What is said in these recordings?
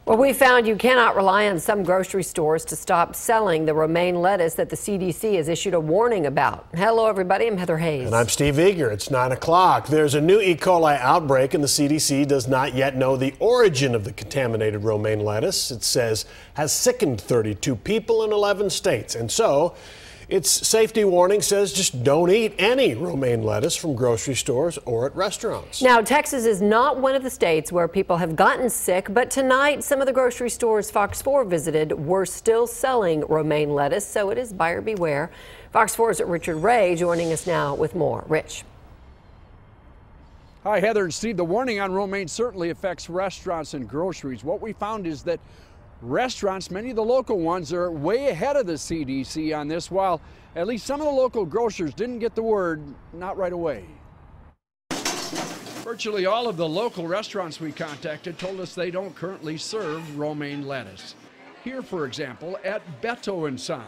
Well, we found you cannot rely on some grocery stores to stop selling the romaine lettuce that the CDC has issued a warning about. Hello, everybody. I'm Heather Hayes. And I'm Steve Eager. It's 9 o'clock. There's a new E. coli outbreak, and the CDC does not yet know the origin of the contaminated romaine lettuce. It says has sickened 32 people in 11 states. And so its safety warning says just don't eat any romaine lettuce from grocery stores or at restaurants. Now, Texas is not one of the states where people have gotten sick, but tonight some of the grocery stores Fox 4 visited were still selling romaine lettuce, so it is buyer beware. Fox 4's Richard Ray joining us now with more. Rich. Hi, Heather and Steve. The warning on romaine certainly affects restaurants and groceries. What we found is that restaurants, many of the local ones, are way ahead of the CDC on this, while at least some of the local grocers didn't get the word, not right away. Virtually all of the local restaurants we contacted told us they don't currently serve romaine lettuce. Here, for example, at Beto & Son,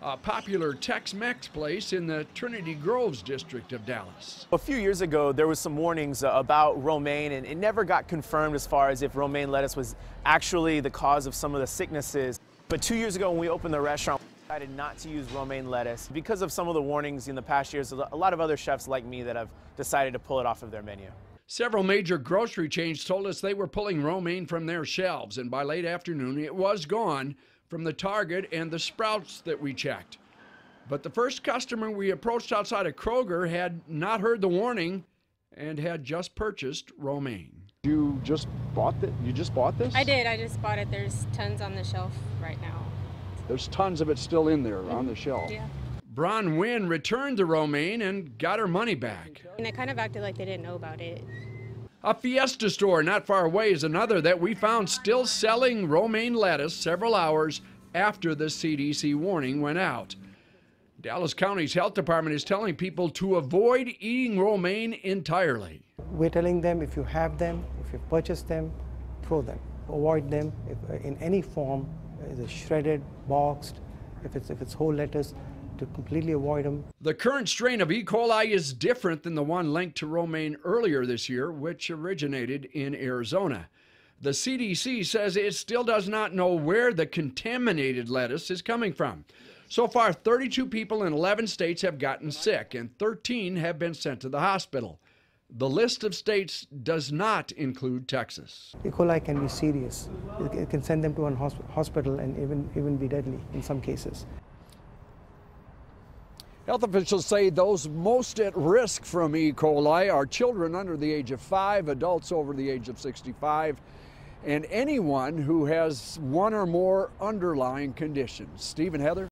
a popular Tex-Mex place in the Trinity Groves district of Dallas. A few years ago, there was some warnings about romaine, and it never got confirmed as far as if romaine lettuce was actually the cause of some of the sicknesses. But 2 years ago, when we opened the restaurant, we decided not to use romaine lettuce because of some of the warnings in the past years. A lot of other chefs like me that have decided to pull it off of their menu. Several major grocery chains told us they were pulling romaine from their shelves, and by late afternoon, it was gone from the Target and the Sprouts that we checked. But the first customer we approached outside of Kroger had not heard the warning and had just purchased romaine. You just bought this? You just bought this? I did. I just bought it. There's tons on the shelf right now. There's tons of it still in there on the shelf. Yeah. Bronwyn returned the romaine and got her money back. And it kind of acted like they didn't know about it. A Fiesta store not far away is another that we found still selling romaine lettuce several hours after the CDC warning went out. Dallas County's health department is telling people to avoid eating romaine entirely. We're telling them if you have them, if you purchase them, throw them. Avoid them in any form, either shredded, boxed, if it's whole lettuce, to completely avoid them. The current strain of E. coli is different than the one linked to romaine earlier this year, which originated in Arizona. The CDC says it still does not know where the contaminated lettuce is coming from. So far, 32 people in 11 states have gotten sick, and 13 have been sent to the hospital. The list of states does not include Texas. E. coli can be serious. It can send them to a hospital and even be deadly in some cases. Health officials say those most at risk from E. coli are children under the age of 5, adults over the age of 65, and anyone who has one or more underlying conditions. Steve and Heather?